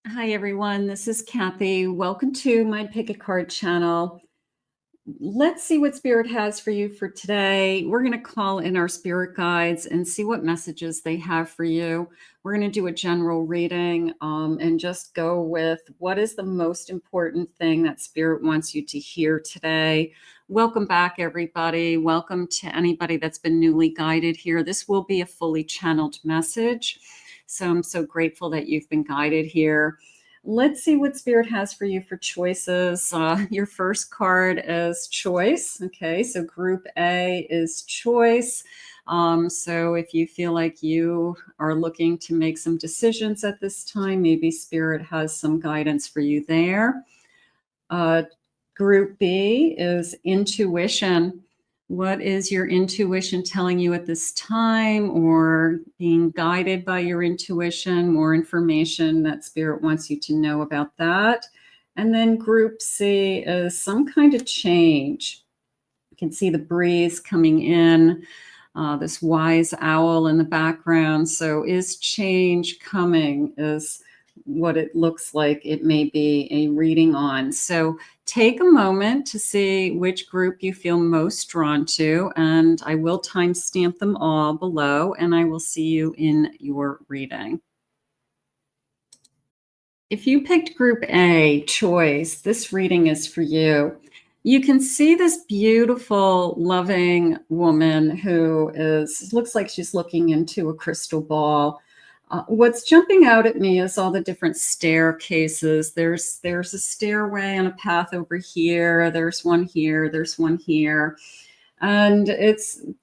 Hi, everyone. This is Kathy. Welcome to my Pick a Card channel. Let's see what Spirit has for you for today. We're going to call in our spirit guides and see what messages they have for you. We're going to do a general reading and just go with what is the most important thing that Spirit wants you to hear today. Welcome back, everybody. Welcome to anybody that's been newly guided here. This will be a fully channeled message. So I'm so grateful that you've been guided here. Let's see what Spirit has for you for choices. Your first card is choice. Okay, so group A is choice. So if you feel like you are looking to make some decisions at this time, maybe Spirit has some guidance for you there. Group B is intuition. What is your intuition telling you at this time, or being guided by your intuition? More information that Spirit wants you to know about that. And then group C is some kind of change. You can see the breeze coming in, this wise owl in the background. So is change coming is what it looks like it may be a reading on. So take a moment to see which group you feel most drawn to, and I will timestamp them all below, and I will see you in your reading. If you picked group A, choice, this reading is for you. You can see this beautiful, loving woman who looks like she's looking into a crystal ball. What's jumping out at me is all the different staircases. There's a stairway and a path over here. There's one here. There's one here. And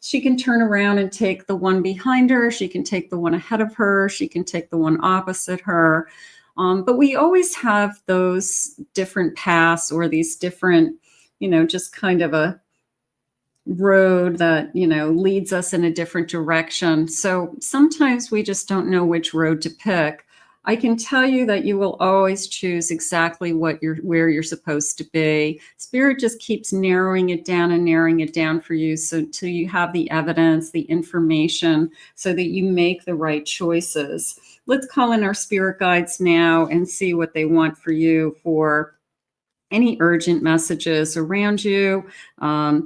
she can turn around and take the one behind her. She can take the one ahead of her. She can take the one opposite her. But we always have those different paths, or these different, just kind of a road that leads us in a different direction. So sometimes we just don't know which road to pick. I can tell you that you will always choose exactly where you're supposed to be. Spirit just keeps narrowing it down for you, so till you have the evidence, the information, so that you make the right choices. Let's call in our spirit guides now and see what they want for you for any urgent messages around you,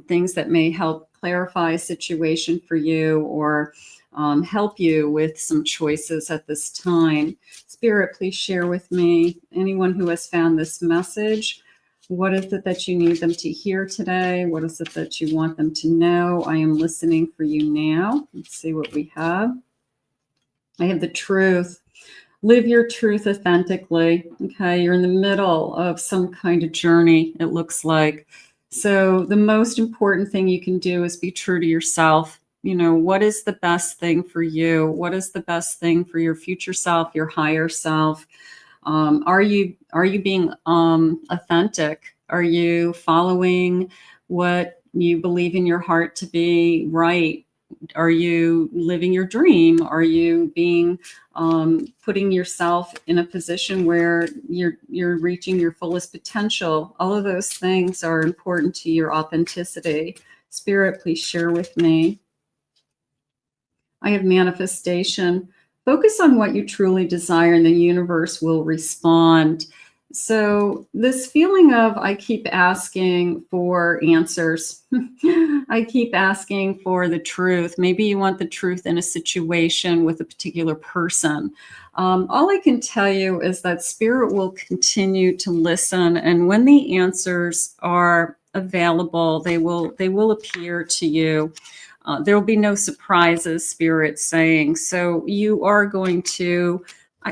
things that may help clarify a situation for you, or help you with some choices at this time. Spirit, please share with me, anyone who has found this message, what is it that you need them to hear today? What is it that you want them to know? I am listening for you now. Let's see what we have. I have the truth. Live your truth authentically. Okay, you're in the middle of some kind of journey, it looks like. So the most important thing you can do is be true to yourself. What is the best thing for you? What is the best thing for your future self, your higher self? Are you being authentic? Are you following what you believe in your heart to be right? Are you living your dream? Are you putting yourself in a position where you're reaching your fullest potential? All of those things are important to your authenticity. Spirit, please share with me. I have manifestation. Focus on what you truly desire, and the universe will respond. So this feeling of, I keep asking for answers. I keep asking for the truth. Maybe you want the truth in a situation with a particular person. All I can tell you is that Spirit will continue to listen, and when the answers are available, they will appear to you. There will be no surprises, Spirit saying. So you are going to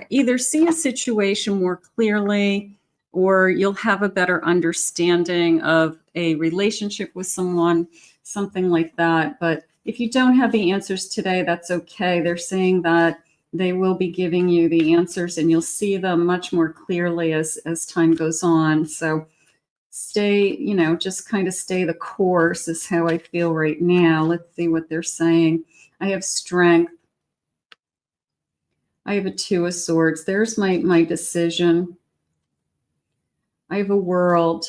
either see a situation more clearly, or you'll have a better understanding of a relationship with someone, something like that. But if you don't have the answers today, that's okay. They're saying that they will be giving you the answers, and you'll see them much more clearly as time goes on. So stay, just kind of stay the course is how I feel right now. Let's see what they're saying. I have strength. I have a Two of Swords. There's my decision. I have a World.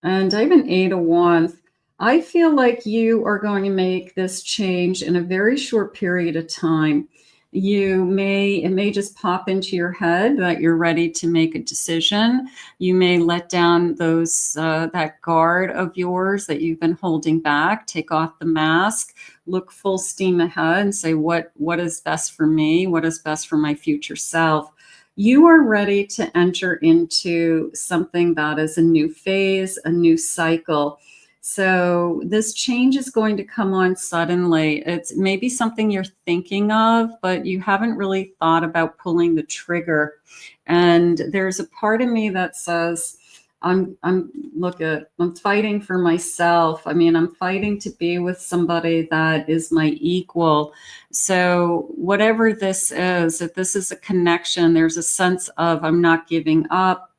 And I have an Eight of Wands. I feel like you are going to make this change in a very short period of time. It may just pop into your head that you're ready to make a decision. You may let down that guard of yours that you've been holding back, take off the mask, look full steam ahead and say, what is best for me? What is best for my future self? You are ready to enter into something that is a new phase, a new cycle. So this change is going to come on suddenly. It's maybe something you're thinking of, but you haven't really thought about pulling the trigger. And there's a part of me that says, I'm fighting for myself. I mean, I'm fighting to be with somebody that is my equal. So whatever this is, if this is a connection, there's a sense of I'm not giving up.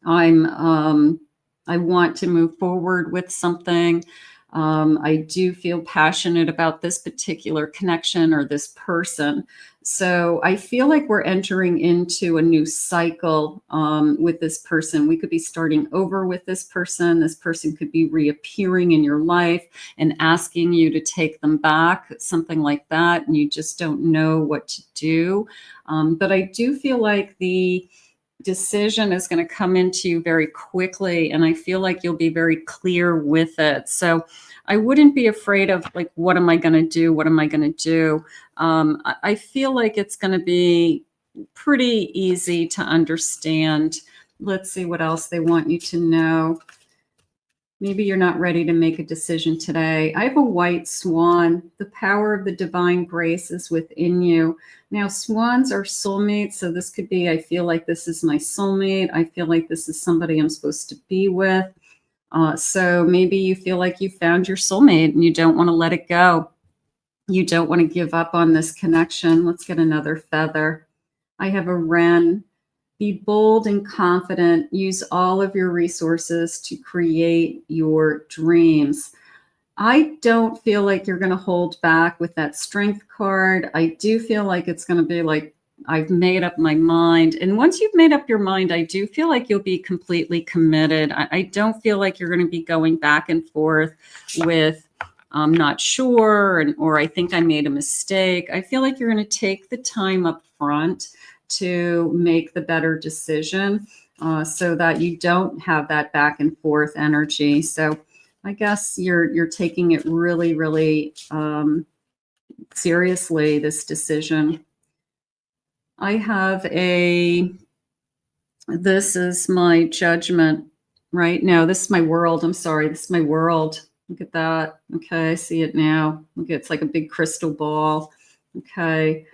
I want to move forward with something. I do feel passionate about this particular connection or this person. So I feel like we're entering into a new cycle with this person. We could be starting over with this person. This person could be reappearing in your life and asking you to take them back, something like that. And you just don't know what to do. But I do feel like the decision is going to come into you very quickly, and I feel like you'll be very clear with it. So I wouldn't be afraid of like, what am I going to do? What am I going to do? I feel like it's going to be pretty easy to understand. Let's see what else they want you to know. Maybe you're not ready to make a decision today. I have a white swan. The power of the divine grace is within you. Now, swans are soulmates. So this could be, I feel like this is my soulmate. I feel like this is somebody I'm supposed to be with. So maybe you feel like you found your soulmate and you don't want to let it go. You don't want to give up on this connection. Let's get another feather. I have a wren. Be bold and confident. Use all of your resources to create your dreams. I don't feel like you're going to hold back with that strength card. I do feel like it's going to be like, I've made up my mind. And once you've made up your mind, I do feel like you'll be completely committed. I don't feel like you're going to be going back and forth with, I'm not sure, or I think I made a mistake. I feel like you're going to take the time up front to make the better decision so that you don't have that back and forth energy. So I guess you're taking it really, really seriously, this decision. I have this is my judgment, right? No, this is my world. I'm sorry. This is my world. Look at that. Okay, I see it now. Look, it's like a big crystal ball. Okay.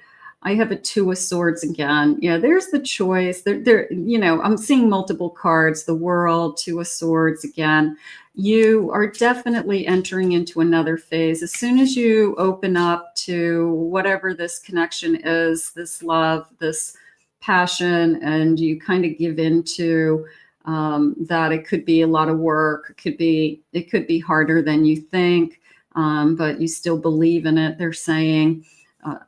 I have a Two of Swords again. Yeah, there's the choice. I'm seeing multiple cards, the World, Two of Swords again. You are definitely entering into another phase. As soon as you open up to whatever this connection is, this love, this passion, and you kind of give into that, it could be a lot of work. It could be harder than you think, but you still believe in it. They're saying,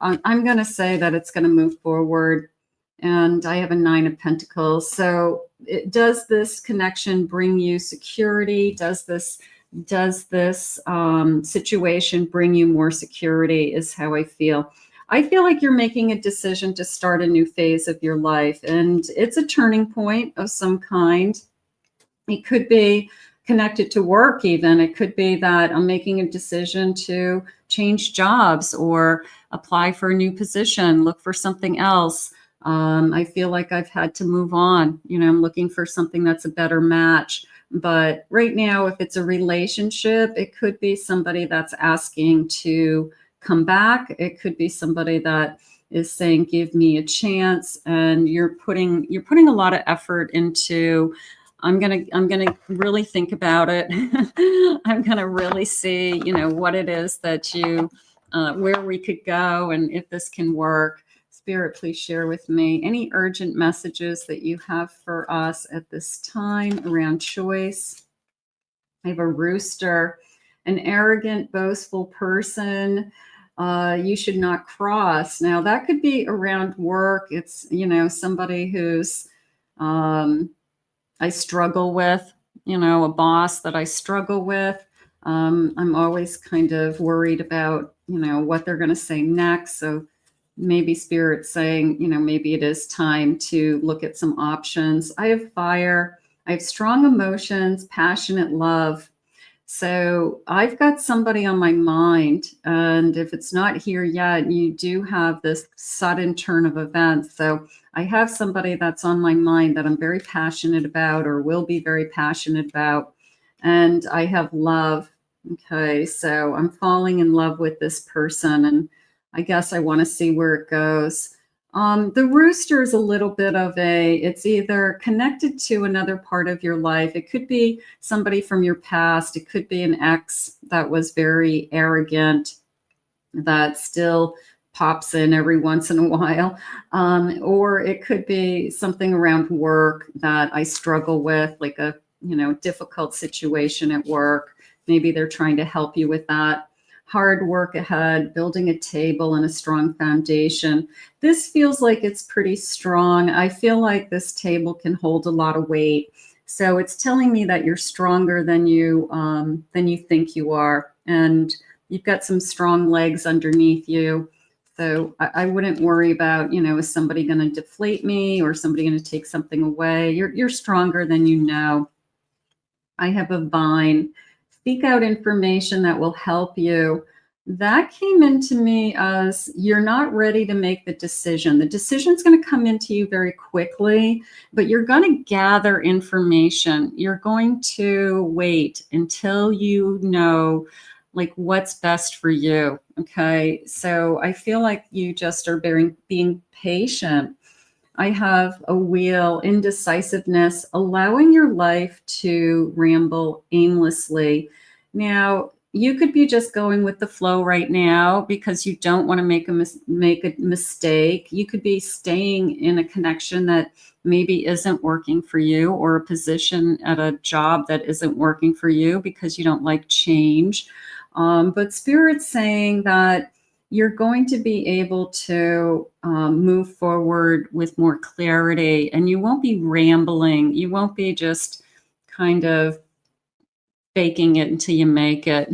I'm going to say that it's going to move forward. And I have a Nine of Pentacles. So does this connection bring you security? Does this situation bring you more security is how I feel. I feel like you're making a decision to start a new phase of your life. And it's a turning point of some kind. It could be connected to work even. It could be that I'm making a decision to change jobs or apply for a new position, look for something else. I feel like I've had to move on. I'm looking for something that's a better match. But right now, if it's a relationship, it could be somebody that's asking to come back. It could be somebody that is saying, give me a chance. And you're putting a lot of effort into, I'm gonna really think about it. I'm gonna really see, what it is that where we could go and if this can work. Spirit, please share with me any urgent messages that you have for us at this time around choice. I have a rooster, an arrogant, boastful person. You should not cross. Now that could be around work. It's, somebody who's, I struggle with, a boss that I struggle with. I'm always kind of worried about, what they're going to say next. So maybe Spirit saying, maybe it is time to look at some options. I have fire. I have strong emotions, passionate love. So I've got somebody on my mind, and if it's not here yet, you do have this sudden turn of events. So I have somebody that's on my mind that I'm very passionate about or will be very passionate about. And I have love. Okay, so I'm falling in love with this person, and I guess I want to see where it goes. The rooster is a little bit of it's either connected to another part of your life. It could be somebody from your past. It could be an ex that was very arrogant, that still pops in every once in a while. Or it could be something around work that I struggle with, like a, difficult situation at work. Maybe they're trying to help you with that. Hard work ahead, building a table and a strong foundation. This feels like it's pretty strong. I feel like this table can hold a lot of weight. So it's telling me that you're stronger than you think you are. And you've got some strong legs underneath you. So I wouldn't worry about, is somebody going to deflate me or somebody going to take something away? You're stronger than you know. I have a vine. Speak out information that will help you. That came into me as you're not ready to make the decision. The decision's going to come into you very quickly, but you're going to gather information. You're going to wait until you know like what's best for you. Okay. So I feel like you just are being patient. I have a wheel, indecisiveness, allowing your life to ramble aimlessly. Now, you could be just going with the flow right now because you don't want to make a mistake. You could be staying in a connection that maybe isn't working for you, or a position at a job that isn't working for you because you don't like change. But Spirit's saying that you're going to be able to move forward with more clarity, and you won't be rambling. You won't be just kind of faking it until you make it.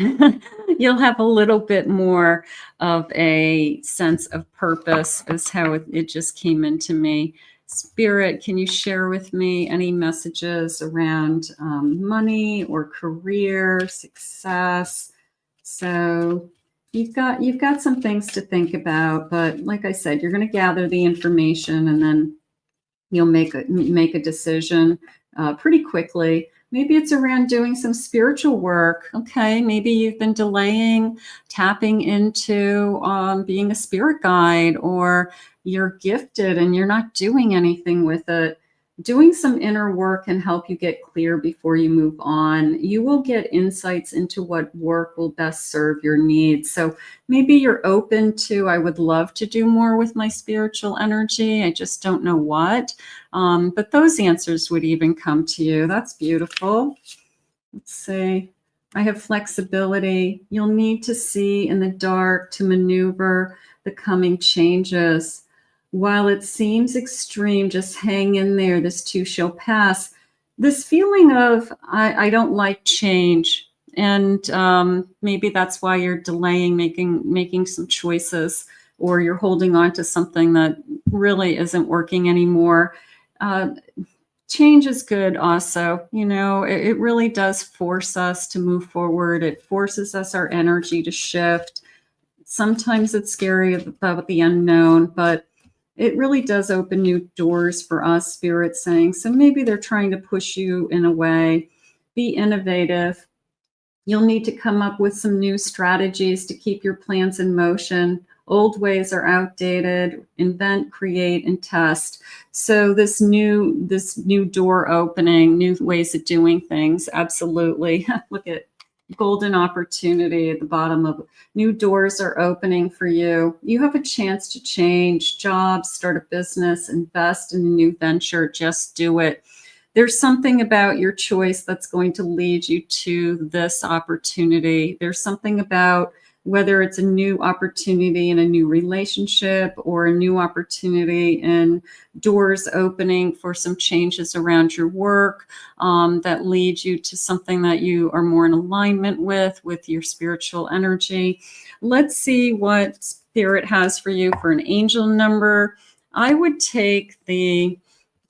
You'll have a little bit more of a sense of purpose, is how it just came into me. Spirit, can you share with me any messages around money or career success? So you've got some things to think about, but like I said, you're going to gather the information and then you'll make a decision pretty quickly. Maybe it's around doing some spiritual work. Okay, maybe you've been delaying tapping into being a spirit guide, or you're gifted and you're not doing anything with it. Doing some inner work can help you get clear before you move on. You will get insights into what work will best serve your needs. So maybe you're open to, I would love to do more with my spiritual energy. I just don't know what. But those answers would even come to you. That's beautiful. Let's see. I have flexibility. You'll need to see in the dark to maneuver the coming changes. While it seems extreme, just hang in there. This too shall pass. This feeling of, I don't like change. And maybe that's why you're delaying making some choices, or you're holding on to something that really isn't working anymore. Change is good also. It really does force us to move forward. It forces us, our energy to shift. Sometimes it's scary about the unknown, but it really does open new doors for us, Spirit saying. So maybe they're trying to push you in a way. Be innovative. You'll need to come up with some new strategies to keep your plans in motion. Old ways are outdated. Invent, create, and test. So this new door opening, new ways of doing things, absolutely. Look at golden opportunity at the bottom of new doors are opening for you. You have a chance to change jobs, start a business, invest in a new venture. Just do it. There's something about your choice that's going to lead you to this opportunity. There's something about whether it's a new opportunity in a new relationship, or a new opportunity in doors opening for some changes around your work that lead you to something that you are more in alignment with your spiritual energy. Let's see what Spirit has for you for an angel number, I would take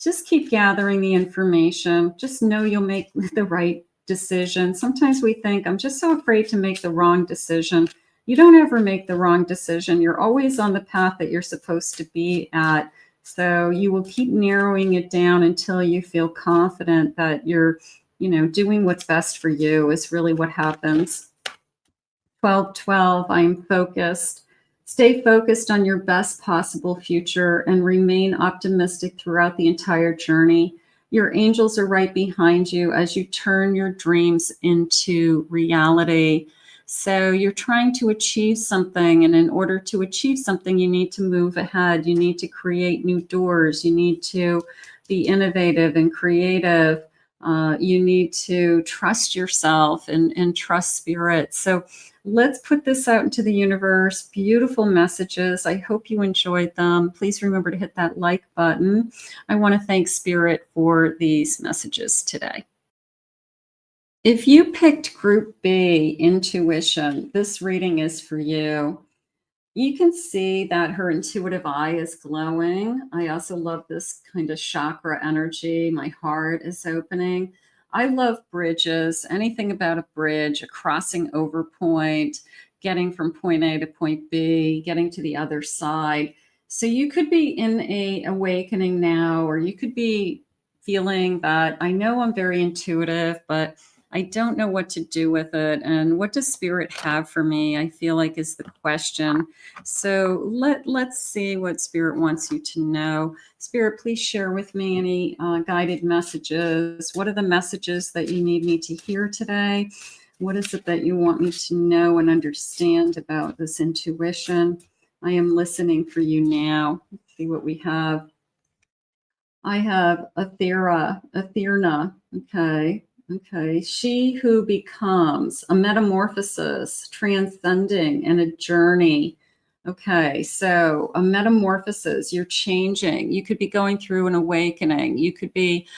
just keep gathering the information. Just know you'll make the right decision. Sometimes we think, I'm just so afraid to make the wrong decision. You don't ever make the wrong decision. You're always on the path that you're supposed to be at. So you will keep narrowing it down until you feel confident that you're, doing what's best for you is really what happens. 12-12, I'm focused. Stay focused on your best possible future and remain optimistic throughout the entire journey. Your angels are right behind you as you turn your dreams into reality. So you're trying to achieve something, and in order to achieve something, you need to move ahead. You need to create new doors. You need to be innovative and creative. You need to trust yourself and trust spirit. So let's put this out into the universe. Beautiful messages. I hope you enjoyed them. Please remember to hit that like button. I want to thank Spirit for these messages today. If you picked Group B, Intuition, this reading is for you. You can see that her intuitive eye is glowing. I also love this kind of chakra energy. My heart is opening. I love bridges, anything about a bridge, a crossing over point, getting from point A to point B, getting to the other side. So you could be in a awakening now, or you could be feeling that I know I'm very intuitive, but I don't know what to do with it. And what does Spirit have for me? I feel like is the question. So let's see what Spirit wants you to know. Spirit, please share with me any guided messages. What are the messages that you need me to hear today? What is it that you want me to know and understand about this intuition? I am listening for you now. Let's see what we have. I have Athena. Okay. She who becomes, a metamorphosis, transcending, and a journey. Okay, so a metamorphosis, you're changing. You could be going through an awakening. You could be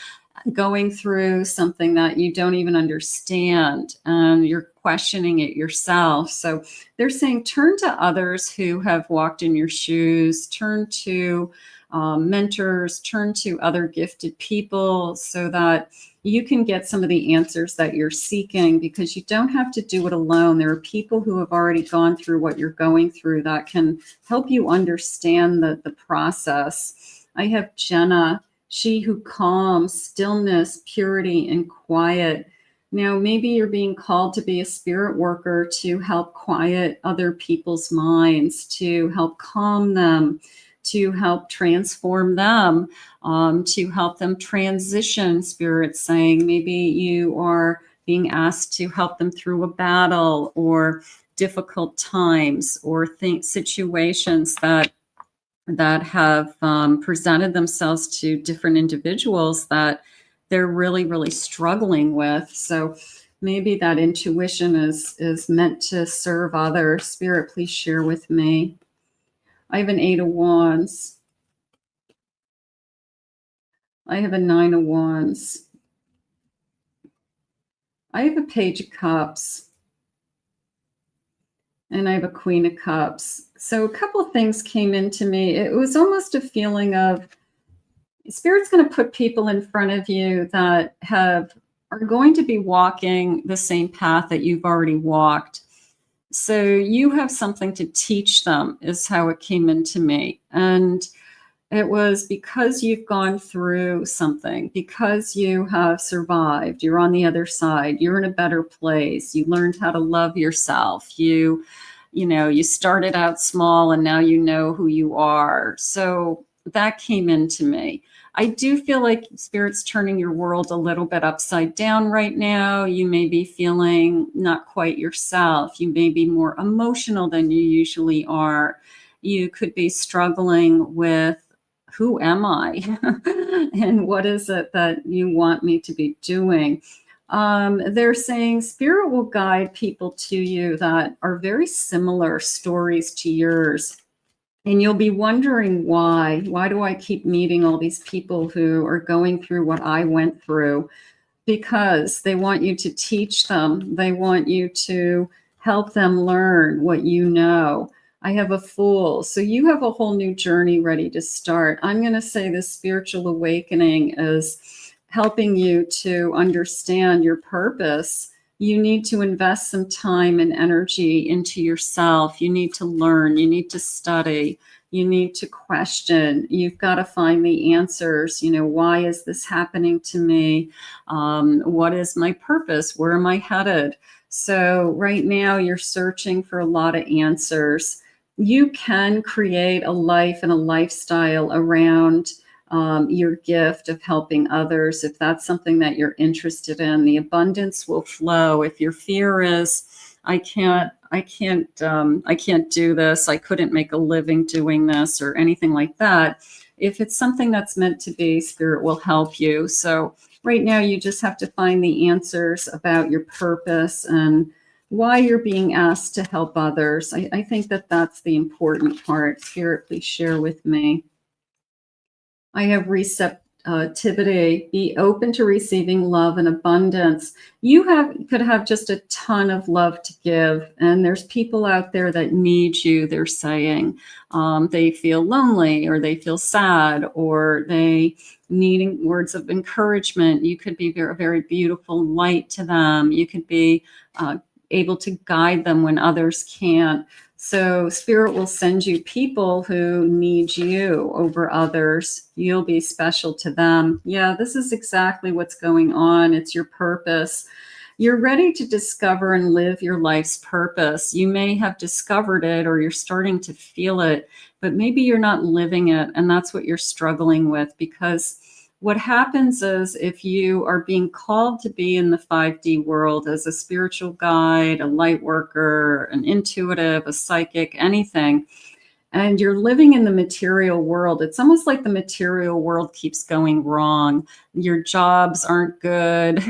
going through something that you don't even understand, and you're questioning it yourself. So they're saying turn to others who have walked in your shoes, turn to mentors, turn to other gifted people so that you can get some of the answers that you're seeking, because you don't have to do it alone. There are people who have already gone through what you're going through that can help you understand the process. I have Jenna, she who calms, stillness, purity, and quiet. Now, maybe you're being called to be a spirit worker to help quiet other people's minds, to help calm them, to help transform them, to help them transition. Spirit saying maybe you are being asked to help them through a battle or difficult times or situations that have presented themselves to different individuals that they're really, really struggling with. So maybe that intuition is meant to serve others. Spirit, please share with me. I have an 8 of Wands. I have a 9 of Wands. I have a Page of Cups. And I have a Queen of Cups. So a couple of things came into me. It was almost a feeling of Spirit's going to put people in front of you that are going to be walking the same path that you've already walked. So you have something to teach them, is how it came into me. And it was because you've gone through something, because you have survived, you're on the other side, you're in a better place, you learned how to love yourself, you started out small and now you know who you are. So that came into me. I do feel like Spirit's turning your world a little bit upside down right now. You may be feeling not quite yourself. You may be more emotional than you usually are. You could be struggling with, who am I? And what is it that you want me to be doing? They're saying Spirit will guide people to you that are very similar stories to yours. And you'll be wondering why. Why do I keep meeting all these people who are going through what I went through? Because they want you to teach them. They want you to help them learn what you know. I have a Fool. So you have a whole new journey ready to start. I'm going to say this spiritual awakening is helping you to understand your purpose. You need to invest some time and energy into yourself. You need to learn. You need to study. You need to question. You've got to find the answers. You know, why is this happening to me? What is my purpose? Where am I headed? So right now you're searching for a lot of answers. You can create a life and a lifestyle around your gift of helping others. If that's something that you're interested in, the abundance will flow. If your fear is, I can't do this, I couldn't make a living doing this, or anything like that. If it's something that's meant to be, Spirit will help you. So right now, you just have to find the answers about your purpose and why you're being asked to help others. I think that that's the important part. Spirit, please share with me. I have receptivity. Be open to receiving love and abundance. You could have just a ton of love to give, and there's people out there that need you. They're saying they feel lonely, or they feel sad, or they needing words of encouragement. You could be a very beautiful light to them. You could be able to guide them when others can't. So Spirit will send you people who need you over others. You'll be special to them. Yeah, this is exactly what's going on. It's your purpose. You're ready to discover and live your life's purpose. You may have discovered it, or you're starting to feel it, but maybe you're not living it. And that's what you're struggling with, because what happens is, if you are being called to be in the 5D world as a spiritual guide, a light worker, an intuitive, a psychic, anything, and you're living in the material world, it's almost like the material world keeps going wrong. Your jobs aren't good.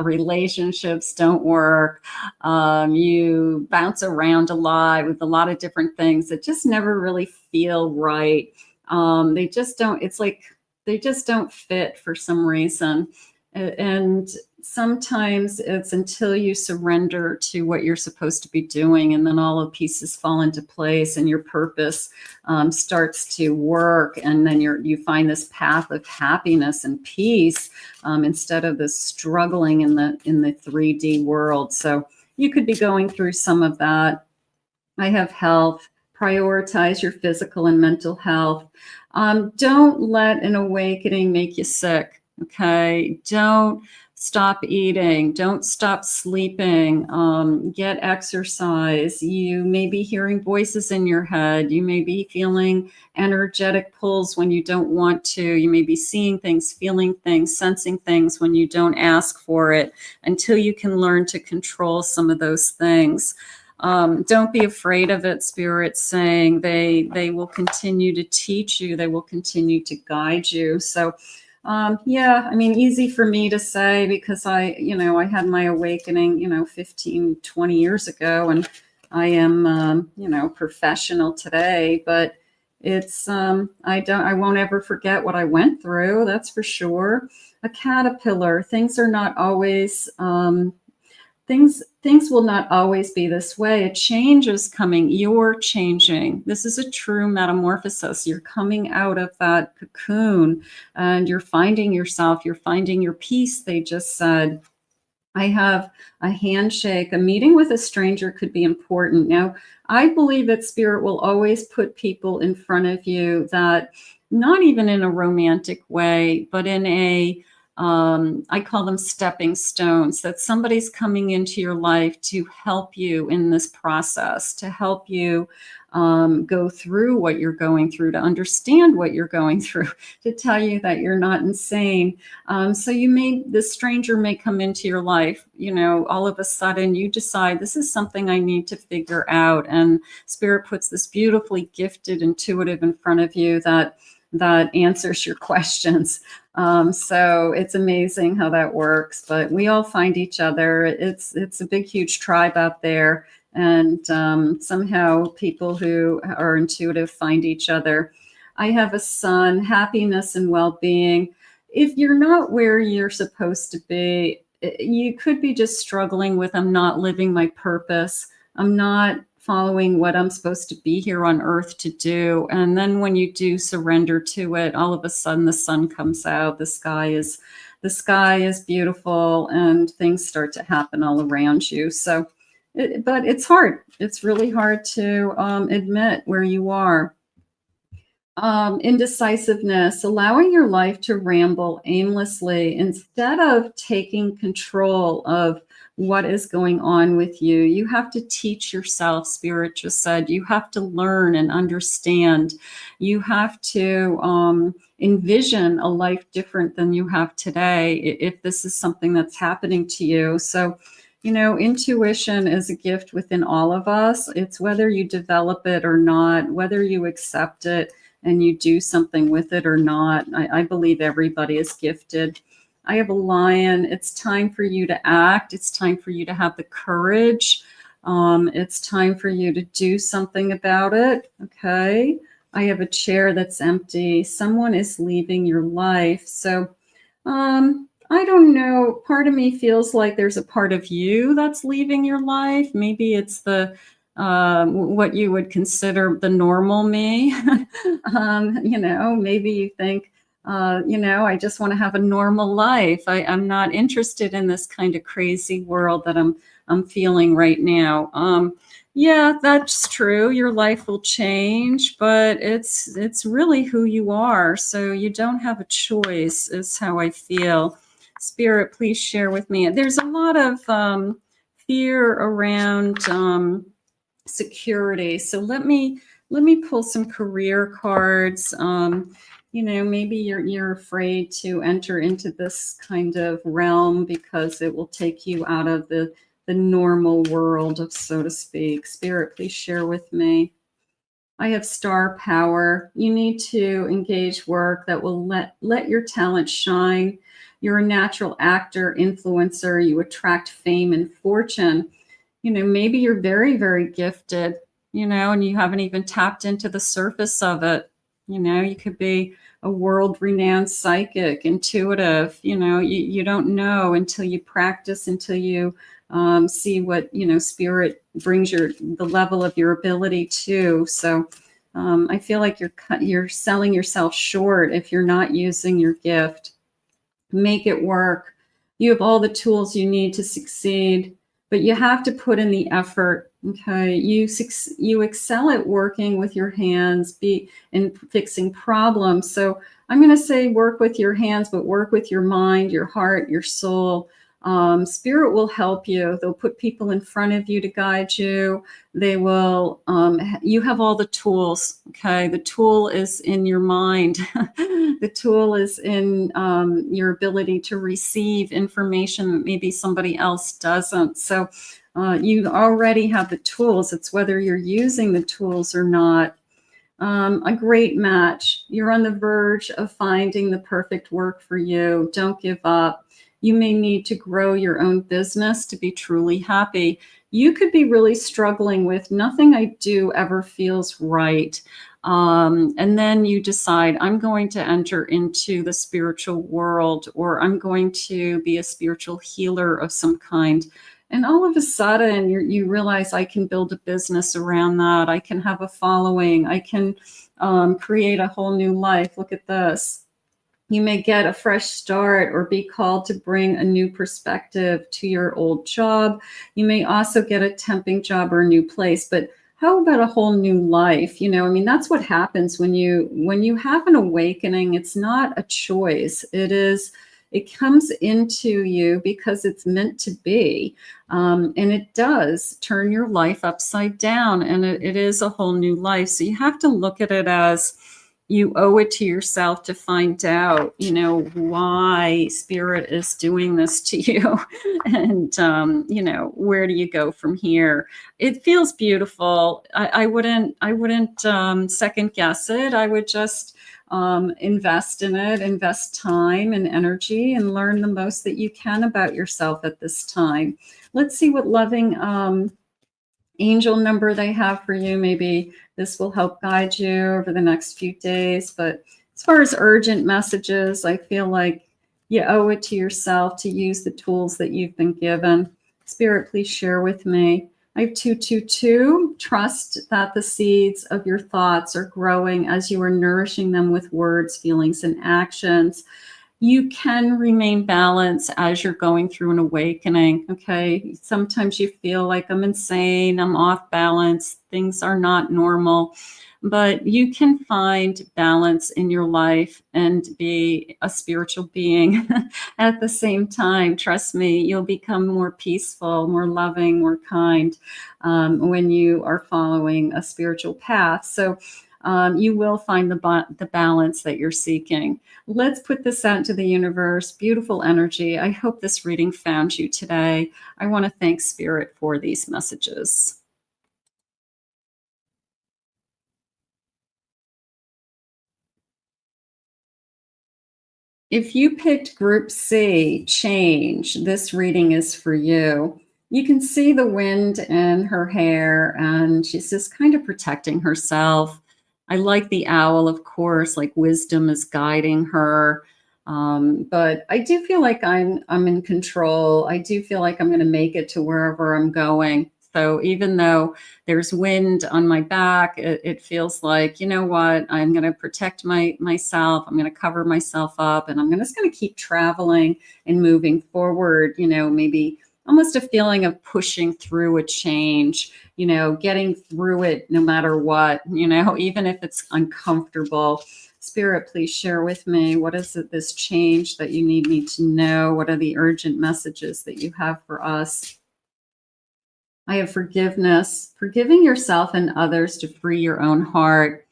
Relationships don't work. You bounce around a lot with a lot of different things that just never really feel right. They just don't, it's like, they just don't fit for some reason. And sometimes it's until you surrender to what you're supposed to be doing, and then all the pieces fall into place, and your purpose starts to work, and then you find this path of happiness and peace instead of this struggling in the 3D world. So you could be going through some of that. I have health. Prioritize your physical and mental health. Don't let an awakening make you sick, okay? Don't stop eating. Don't stop sleeping. Get exercise. You may be hearing voices in your head. You may be feeling energetic pulls when you don't want to. You may be seeing things, feeling things, sensing things when you don't ask for it, until you can learn to control some of those things. Don't be afraid of it. Spirit's saying they will continue to teach you. They will continue to guide you. So, yeah, I mean, easy for me to say, because I had my awakening, 15, 20 years ago, and I am, professional today, but it's, I won't ever forget what I went through. That's for sure. A caterpillar. Things are not always, things will not always be this way. A change is coming. You're changing. This is a true metamorphosis. You're coming out of that cocoon, and you're finding yourself. You're finding your peace. They just said, I have a handshake. A meeting with a stranger could be important. Now, I believe that Spirit will always put people in front of you that, not even in a romantic way, but in a I call them stepping stones, that somebody's coming into your life to help you in this process, to help you go through what you're going through, to understand what you're going through, to tell you that you're not insane. So this stranger may come into your life, all of a sudden you decide, this is something I need to figure out. And Spirit puts this beautifully gifted intuitive in front of you that answers your questions. So it's amazing how that works, but we all find each other. It's a big, huge tribe out there. And somehow people who are intuitive find each other. I have a son, happiness and well-being. If you're not where you're supposed to be, you could be just struggling with, I'm not living my purpose. I'm not following what I'm supposed to be here on earth to do. And then when you do surrender to it, all of a sudden the sun comes out, the sky is beautiful, and things start to happen all around you. So, but it's hard. It's really hard to admit where you are. Indecisiveness, allowing your life to ramble aimlessly instead of taking control of what is going on with you. You have to teach yourself, Spirit just said. You have to learn and understand. You have to envision a life different than you have today if this is something that's happening to you. So, you know, intuition is a gift within all of us. It's whether you develop it or not, whether you accept it and you do something with it or not. I believe everybody is gifted. I have a lion. It's time for you to act. It's time for you to have the courage. It's time for you to do something about it. Okay. I have a chair that's empty. Someone is leaving your life. So I don't know. Part of me feels like there's a part of you that's leaving your life. Maybe it's the what you would consider the normal me. You know, maybe you think, you know, I just want to have a normal life. I'm not interested in this kind of crazy world that I'm feeling right now. Yeah, that's true. Your life will change, but it's really who you are. So you don't have a choice, is how I feel. Spirit, please share with me. There's a lot of fear around security. So let me pull some career cards. You know, maybe you're afraid to enter into this kind of realm because it will take you out of the normal world, of so to speak. Spirit, please share with me. I have star power. You need to engage work that will let your talent shine. You're a natural actor, influencer. You attract fame and fortune. You know, maybe you're very, very gifted, you know, and you haven't even tapped into the surface of it. You know, you could be a world-renowned psychic, intuitive. You know, you don't know until you practice, until you see what, you know, Spirit brings the level of your ability to. So I feel like you're selling yourself short if you're not using your gift. Make it work. You have all the tools you need to succeed, but you have to put in the effort. Okay, you excel at working with your hands, and fixing problems. So I'm going to say work with your hands, but work with your mind, your heart, your soul. Spirit will help you. They'll put people in front of you to guide you. They will, you have all the tools. Okay. The tool is in your mind. The tool is in your ability to receive information that maybe somebody else doesn't. So you already have the tools. It's whether you're using the tools or not. A great match. You're on the verge of finding the perfect work for you. Don't give up. You may need to grow your own business to be truly happy. You could be really struggling with nothing I do ever feels right. And then you decide, I'm going to enter into the spiritual world, or I'm going to be a spiritual healer of some kind. And all of a sudden you realize, I can build a business around that. I can have a following. I can create a whole new life. Look at this. You may get a fresh start or be called to bring a new perspective to your old job. You may also get a temping job or a new place, but how about a whole new life? You know, I mean, that's what happens when you have an awakening. It's not a choice. It comes into you because it's meant to be. And it does turn your life upside down, and it is a whole new life. So you have to look at it as, you owe it to yourself to find out, you know, why Spirit is doing this to you. And, you know, where do you go from here? It feels beautiful. I wouldn't second guess it. I would just invest in it, invest time and energy, and learn the most that you can about yourself at this time. Let's see what loving angel number they have for you. Maybe this will help guide you over the next few days. But as far as urgent messages, I feel like you owe it to yourself to use the tools that you've been given. Spirit, please share with me. I have 222. Trust that the seeds of your thoughts are growing as you are nourishing them with words, feelings, and actions. You can remain balanced as you're going through an awakening. Okay. Sometimes you feel like I'm insane, I'm off balance, things are not normal, but you can find balance in your life and be a spiritual being at the same time. Trust me, you'll become more peaceful, more loving, more kind when you are following a spiritual path. So you will find the balance that you're seeking. Let's put this out into the universe. Beautiful energy. I hope this reading found you today. I want to thank Spirit for these messages. If you picked Group C, change, this reading is for you. You can see the wind in her hair, and she's just kind of protecting herself. I like the owl, of course, like wisdom is guiding her. But I do feel like I'm in control. I do feel like I'm going to make it to wherever I'm going. So even though there's wind on my back, it feels like, you know what, I'm going to protect myself. I'm going to cover myself up, and I'm just going to keep traveling and moving forward. You know, maybe almost a feeling of pushing through a change, you know, getting through it no matter what, you know, even if it's uncomfortable. Spirit, please share with me, what is it, this change that you need me to know? What are the urgent messages that you have for us? I have forgiveness, forgiving yourself and others to free your own heart.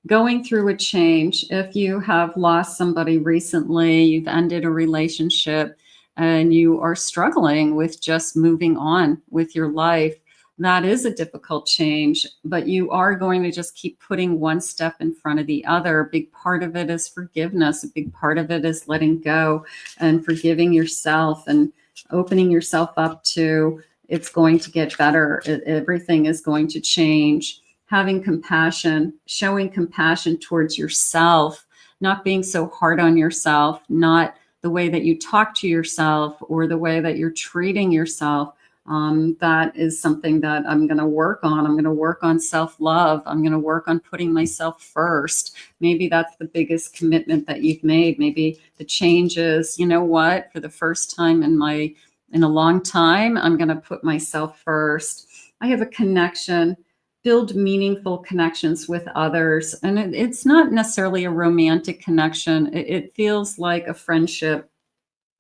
Going through a change. If you have lost somebody recently, you've ended a relationship, and you are struggling with just moving on with your life, that is a difficult change, but you are going to just keep putting one step in front of the other. A big part of it is forgiveness. A big part of it is letting go and forgiving yourself and opening yourself up to it's going to get better. Everything is going to change. Having compassion, showing compassion towards yourself, not being so hard on yourself, not the way that you talk to yourself or the way that you're treating yourself. That is something that I'm going to work on. I'm going to work on self-love. I'm going to work on putting myself first. Maybe that's the biggest commitment that you've made. Maybe the change is, you know what, for the first time in a long time, I'm going to put myself first. I have a connection, build meaningful connections with others. And it's not necessarily a romantic connection. It feels like a friendship.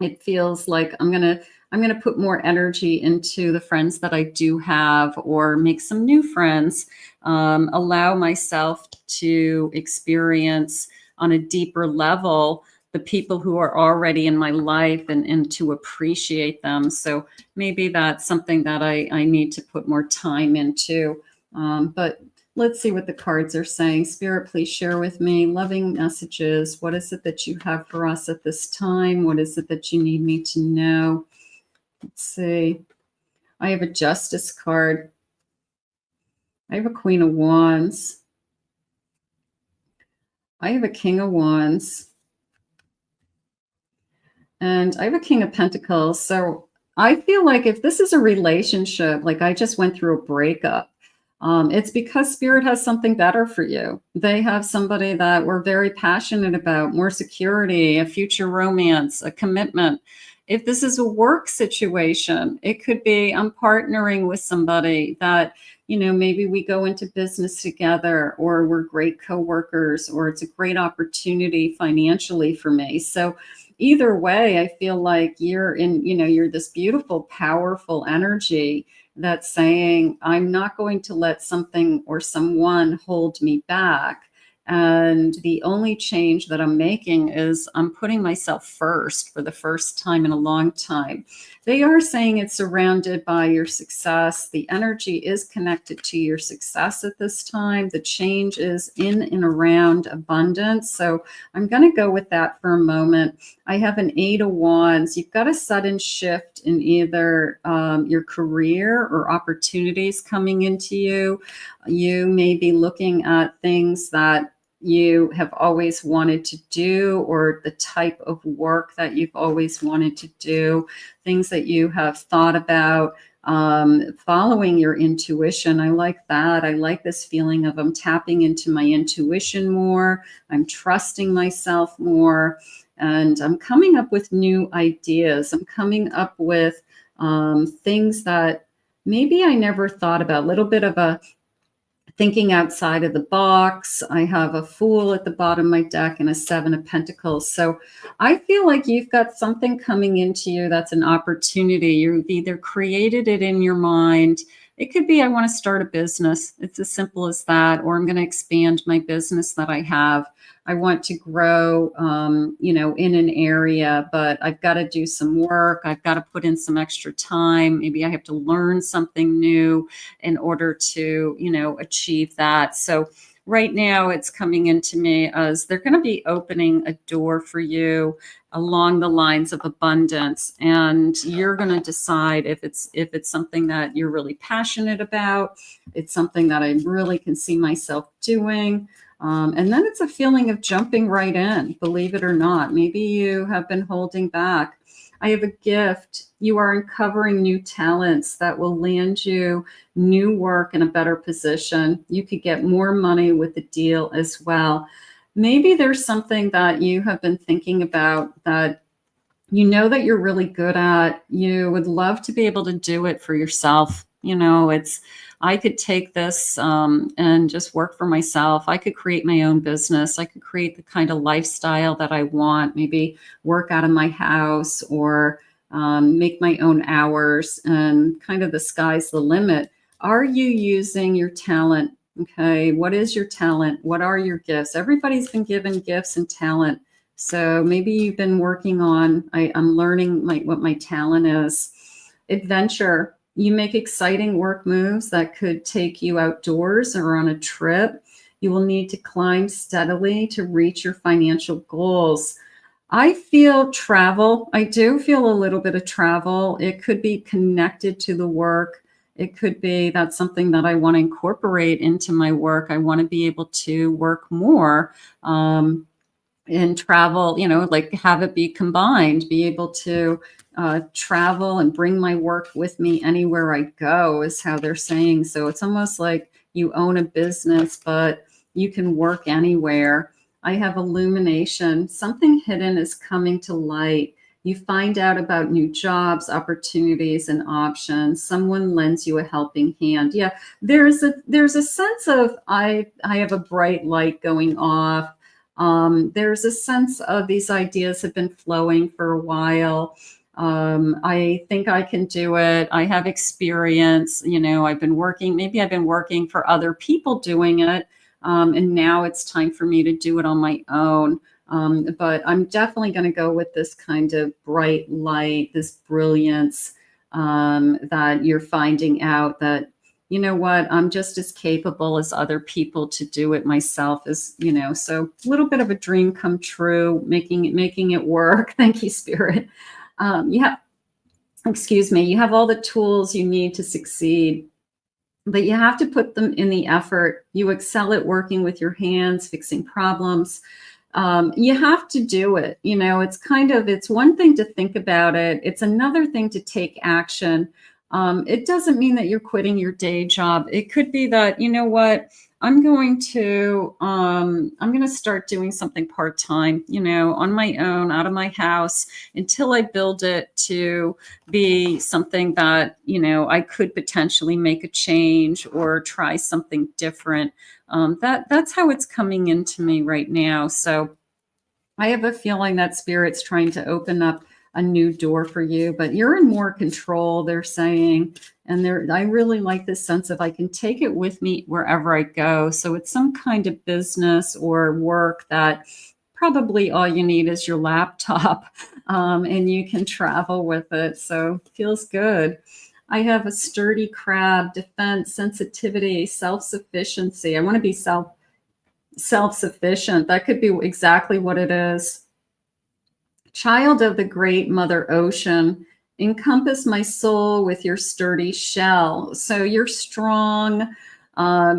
It feels like I'm going to put more energy into the friends that I do have, or make some new friends, allow myself to experience on a deeper level the people who are already in my life, and to appreciate them. So maybe that's something that I need to put more time into. But let's see what the cards are saying. Spirit, please share with me loving messages. What is it that you have for us at this time? What is it that you need me to know? Let's see. I have a Justice card. I have a Queen of Wands. I have a King of Wands. And I have a King of Pentacles. So I feel like if this is a relationship, like I just went through a breakup, it's because Spirit has something better for you. They have somebody that we're very passionate about, more security, a future romance, a commitment. If this is a work situation, it could be I'm partnering with somebody that, you know, maybe we go into business together, or we're great coworkers, or it's a great opportunity financially for me. So either way, I feel like you're this beautiful, powerful energy that's saying, I'm not going to let something or someone hold me back. And the only change that I'm making is I'm putting myself first for the first time in a long time. They are saying it's surrounded by your success. The energy is connected to your success at this time. The change is in and around abundance. So I'm going to go with that for a moment. I have an 8 of Wands. You've got a sudden shift in either your career or opportunities coming into you. You may be looking at things that you have always wanted to do, or the type of work that you've always wanted to do, things that you have thought about, following your intuition. I like that. I like this feeling of I'm tapping into my intuition more. I'm trusting myself more. And I'm coming up with new ideas. I'm coming up with things that maybe I never thought about. A little bit of a thinking outside of the box. I have a Fool at the bottom of my deck and a Seven of Pentacles. So I feel like you've got something coming into you that's an opportunity. You've either created it in your mind. It could be, I want to start a business. It's as simple as that. Or I'm going to expand my business that I have. I want to grow, in an area, but I've got to do some work. I've got to put in some extra time. Maybe I have to learn something new in order to, achieve that. So right now it's coming into me as they're going to be opening a door for you along the lines of abundance. And you're going to decide if it's something that you're really passionate about. It's something that I really can see myself doing. And then it's a feeling of jumping right in, believe it or not. Maybe you have been holding back. I have a gift. You are uncovering new talents that will land you new work in a better position. You could get more money with the deal as well. Maybe there's something that you have been thinking about that you know that you're really good at. You would love to be able to do it for yourself. I could take this and just work for myself. I could create my own business. I could create the kind of lifestyle that I want, maybe work out of my house or make my own hours, and kind of the sky's the limit. Are you using your talent? Okay, what is your talent? What are your gifts? Everybody's been given gifts and talent. So maybe you've been working on, I'm learning what my talent is. Adventure. You make exciting work moves that could take you outdoors or on a trip. You will need to climb steadily to reach your financial goals. I feel travel. I do feel a little bit of travel. It could be connected to the work. It could be that's something that I want to incorporate into my work. I want to be able to work more and travel, like have it be combined, be able to travel and bring my work with me anywhere I go is how they're saying. So it's almost like you own a business, but you can work anywhere. I have illumination. Something hidden is coming to light. You find out about new jobs, opportunities, and options. Someone lends you a helping hand. Yeah, there's a sense of I have a bright light going off. There's a sense of these ideas have been flowing for a while. I think I can do it. I have experience. I've been working for other people doing it. And now it's time for me to do it on my own. But I'm definitely going to go with this kind of bright light, this brilliance that you're finding out that, you know what, I'm just as capable as other people to do it myself so a little bit of a dream come true, making it work. Thank you, Spirit. You have all the tools you need to succeed, but you have to put them in the effort. You excel at working with your hands, fixing problems. You have to do it. It's one thing to think about it. It's another thing to take action. It doesn't mean that you're quitting your day job. It could be that, I'm going to start doing something part-time, on my own, out of my house, until I build it to be something that, I could potentially make a change or try something different. That's how it's coming into me right now. So I have a feeling that Spirit's trying to open up a new door for you, but you're in more control, they're saying. And I really like this sense of I can take it with me wherever I go. So it's some kind of business or work that probably all you need is your laptop, and you can travel with it. So it feels good. I have a sturdy crab, defense, sensitivity, self-sufficiency. I want to be self-sufficient. That could be exactly what it is. Child of the great Mother Ocean, encompass my soul with your sturdy shell. So you're strong,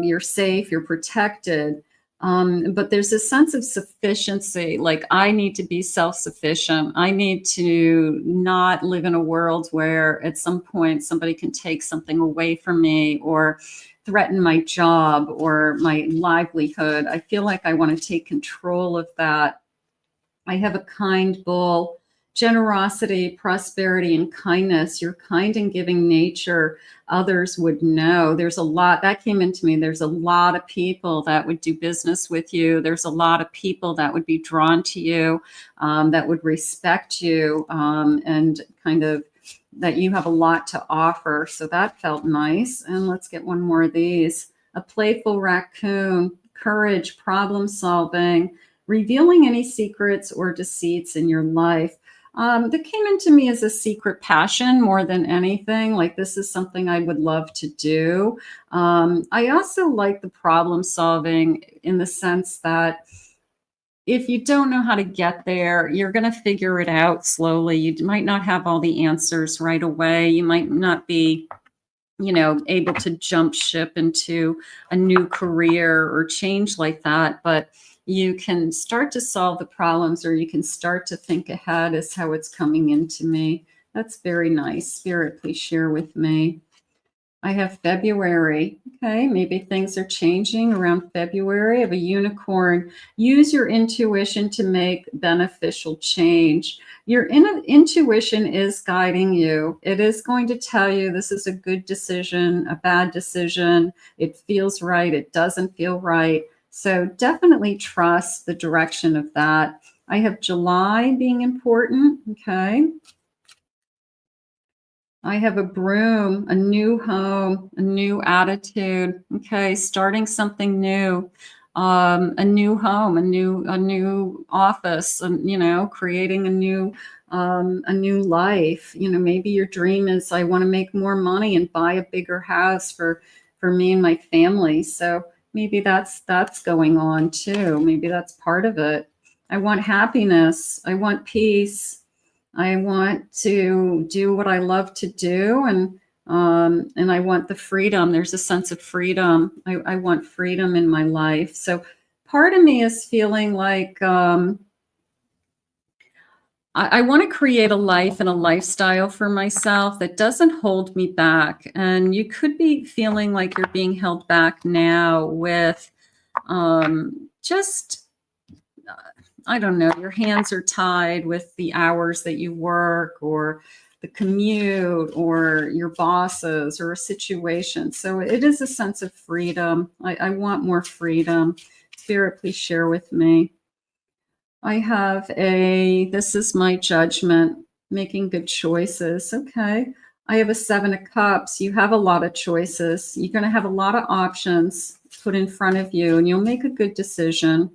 you're safe, you're protected. But there's a sense of sufficiency. Like, I need to be self-sufficient. I need to not live in a world where at some point somebody can take something away from me or threaten my job or my livelihood. I feel like I want to take control of that. I have a kind bull, generosity, prosperity, and kindness. Your kind and giving nature, others would know. There's a lot that came into me. There's a lot of people that would do business with you. There's a lot of people that would be drawn to you, that would respect you, and kind of that you have a lot to offer. So that felt nice. And let's get one more of these. A playful raccoon, courage, problem solving, revealing any secrets or deceits in your life. That came into me as a secret passion more than anything. Like, this is something I would love to do. I also like the problem solving in the sense that if you don't know how to get there, you're going to figure it out slowly. You might not have all the answers right away. You might not be, able to jump ship into a new career or change like that, but you can start to solve the problems, or you can start to think ahead, is how it's coming into me. That's very nice. Spirit, please share with me. I have February. Okay, maybe things are changing around February. I have a unicorn. Use your intuition to make beneficial change. Your intuition is guiding you. It is going to tell you this is a good decision, a bad decision. It feels right. It doesn't feel right. So definitely trust the direction of that. I have July being important. Okay. I have a broom, a new home, a new attitude. Okay, starting something new, a new home, a new office, and creating a new life. Maybe your dream is, I want to make more money and buy a bigger house for me and my family. So maybe that's going on too. Maybe that's part of it. I want happiness. I want peace. I want to do what I love to do, and I want the freedom. There's a sense of freedom. I want freedom in my life. So part of me is feeling like I want to create a life and a lifestyle for myself that doesn't hold me back. And you could be feeling like you're being held back now with just I don't know, your hands are tied with the hours that you work, or the commute, or your bosses, or a situation. So it is a sense of freedom. I want more freedom. Spirit, please share with me. I have this is my judgment, making good choices. Okay. I have a 7 of Cups. You have a lot of choices. You're going to have a lot of options put in front of you, and you'll make a good decision.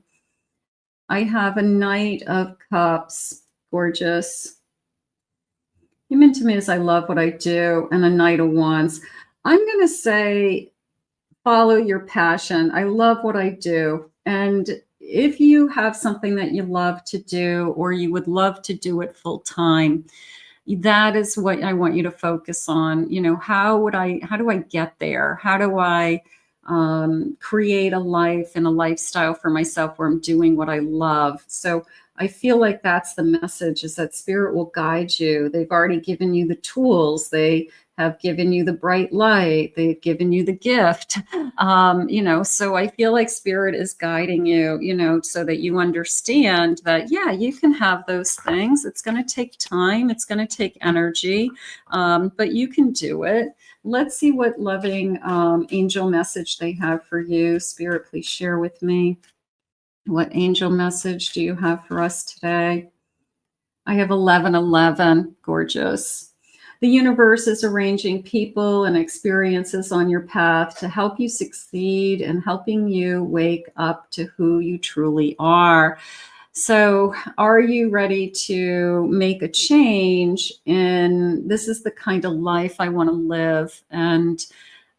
I have a Knight of Cups. Gorgeous. Came into me as I love what I do, and a Knight of Wands. I'm going to say, follow your passion. I love what I do. And if you have something that you love to do, or you would love to do it full time, that is what I want you to focus on. How do I get there? How do I create a life and a lifestyle for myself where I'm doing what I love? So I feel like that's the message, is that Spirit will guide you. They've already given you the tools. They have given you the bright light. They've given you the gift. So I feel like Spirit is guiding you, so that you understand that, yeah, you can have those things. It's going to take time. It's going to take energy, but you can do it. Let's see what loving angel message they have for you. Spirit, please share with me. What angel message do you have for us today? I have 1111. Gorgeous. The universe is arranging people and experiences on your path to help you succeed and helping you wake up to who you truly are. So are you ready to make a change? And this is the kind of life I want to live. And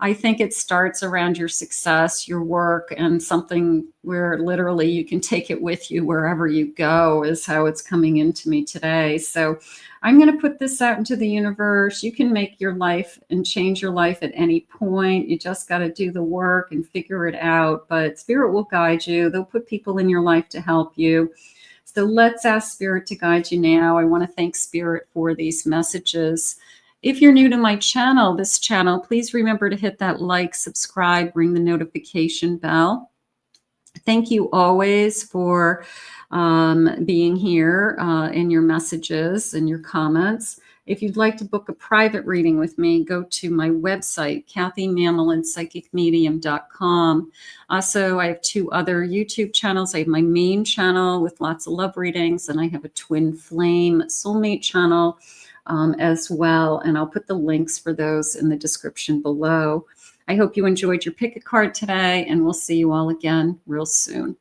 I think it starts around your success, your work, and something where literally you can take it with you wherever you go is how it's coming into me today. So I'm going to put this out into the universe. You can make your life and change your life at any point. You just got to do the work and figure it out. But Spirit will guide you. They'll put people in your life to help you. So let's ask Spirit to guide you now. I want to thank Spirit for these messages. If you're new to my channel, this channel, please remember to hit that like, subscribe, ring the notification bell. Thank you always for being here in your messages and your comments. If you'd like to book a private reading with me, go to my website, kathymamolin.psychicmedium.com. Also, I have 2 other YouTube channels. I have my main channel with lots of love readings, and I have a twin flame soulmate channel as well. And I'll put the links for those in the description below. I hope you enjoyed your pick a card today, and we'll see you all again real soon.